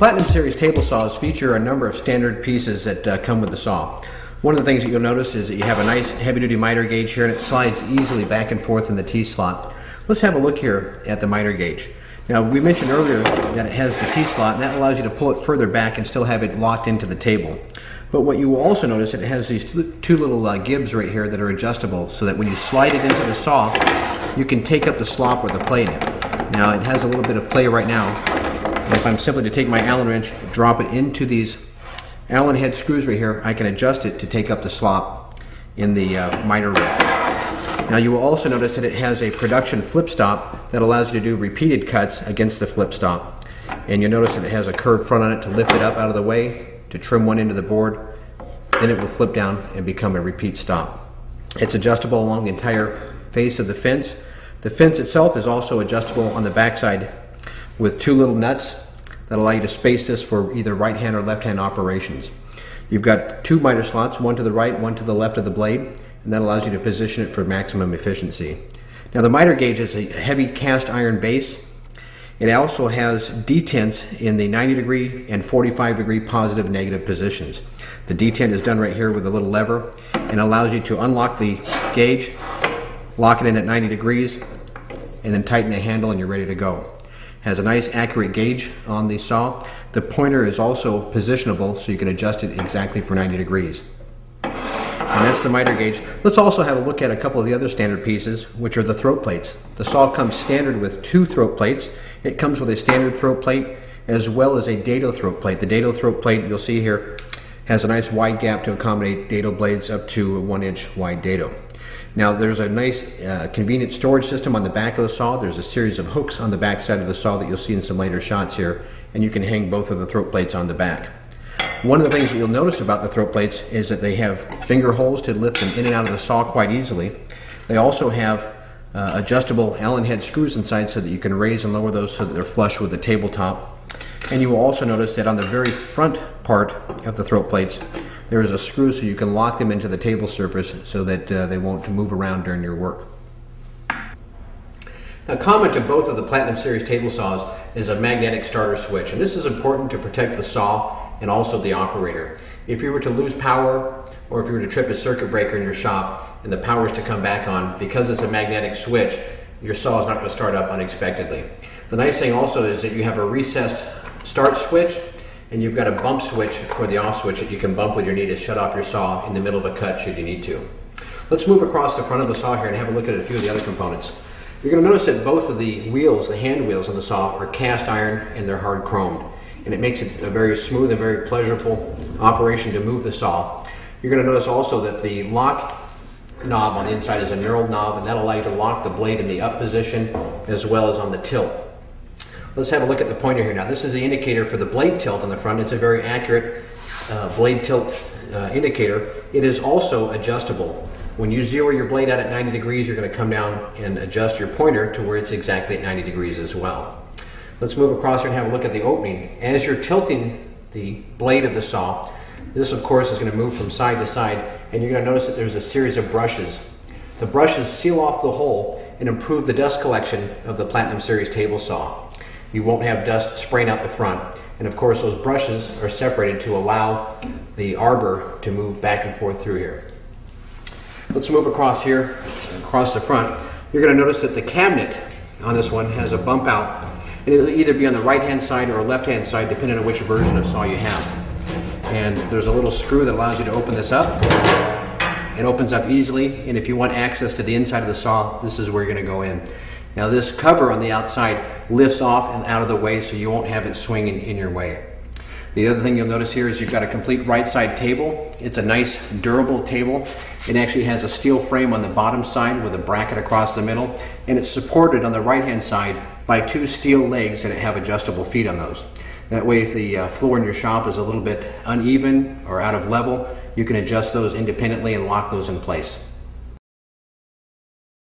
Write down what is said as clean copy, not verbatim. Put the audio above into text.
Platinum Series table saws feature a number of standard pieces that come with the saw. One of the things that you'll notice is that you have a nice heavy-duty miter gauge here, and it slides easily back and forth in the T-slot. Let's have a look here at the miter gauge. Now, we mentioned earlier that it has the T-slot, and that allows you to pull it further back and still have it locked into the table. But what you will also notice, it has these two little gibs right here that are adjustable, so that when you slide it into the saw, you can take up the slop or the play in it. Now, it has a little bit of play right now. And if I'm simply to take my Allen wrench, drop it into these Allen head screws right here, I can adjust it to take up the slop in the miter rig. Now, you will also notice that it has a production flip stop that allows you to do repeated cuts against the flip stop. And you'll notice that it has a curved front on it to lift it up out of the way, to trim one into the board. Then it will flip down and become a repeat stop. It's adjustable along the entire face of the fence. The fence itself is also adjustable on the backside with two little nuts that allow you to space this for either right hand or left hand operations. You've got two miter slots, one to the right, one to the left of the blade, and that allows you to position it for maximum efficiency. Now, the miter gauge is a heavy cast iron base. It also has detents in the 90-degree and 45-degree positive and negative positions. The detent is done right here with a little lever and allows you to unlock the gauge, lock it in at 90 degrees, and then tighten the handle and you're ready to go. Has a nice accurate gauge on the saw. The pointer is also positionable, so you can adjust it exactly for 90 degrees. And that's the miter gauge. Let's also have a look at a couple of the other standard pieces, which are the throat plates. The saw comes standard with two throat plates. It comes with a standard throat plate as well as a dado throat plate. The dado throat plate, you'll see here, has a nice wide gap to accommodate dado blades up to a 1-inch wide dado. Now, there's a nice convenient storage system on the back of the saw. There's a series of hooks on the back side of the saw that you'll see in some later shots here, and you can hang both of the throat plates on the back. One of the things that you'll notice about the throat plates is that they have finger holes to lift them in and out of the saw quite easily. They also have adjustable Allen head screws inside so that you can raise and lower those so that they're flush with the tabletop. And you will also notice that on the very front part of the throat plates, there is a screw so you can lock them into the table surface so that they won't move around during your work. Now, common to both of the Platinum Series table saws is a magnetic starter switch, and this is important to protect the saw and also the operator. If you were to lose power, or if you were to trip a circuit breaker in your shop and the power is to come back on, because it's a magnetic switch, your saw is not going to start up unexpectedly. The nice thing also is that you have a recessed start switch, and you've got a bump switch for the off switch that you can bump with your knee to shut off your saw in the middle of a cut should you need to. Let's move across the front of the saw here and have a look at a few of the other components. You're going to notice that both of the wheels, the hand wheels on the saw, are cast iron and they're hard chromed. And it makes it a very smooth and very pleasurable operation to move the saw. You're going to notice also that the lock knob on the inside is a knurled knob, and that'll allow you to lock the blade in the up position as well as on the tilt. Let's have a look at the pointer here now. This is the indicator for the blade tilt on the front. It's a very accurate blade tilt indicator. It is also adjustable. When you zero your blade out at 90 degrees, you're going to come down and adjust your pointer to where it's exactly at 90 degrees as well. Let's move across here and have a look at the opening. As you're tilting the blade of the saw, this of course is going to move from side to side, and you're going to notice that there's a series of brushes. The brushes seal off the hole and improve the dust collection of the Platinum Series table saw. You won't have dust spraying out the front. And of course, those brushes are separated to allow the arbor to move back and forth through here. Let's move across here, across the front. You're going to notice that the cabinet on this one has a bump out. And it'll either be on the right-hand side or left-hand side, depending on which version of saw you have. And there's a little screw that allows you to open this up. It opens up easily, and if you want access to the inside of the saw, this is where you're going to go in. Now, this cover on the outside lifts off and out of the way so you won't have it swinging in your way. The other thing you'll notice here is you've got a complete right side table. It's a nice durable table. It actually has a steel frame on the bottom side with a bracket across the middle, and it's supported on the right hand side by two steel legs that have adjustable feet on those. That way, if the floor in your shop is a little bit uneven or out of level, you can adjust those independently and lock those in place.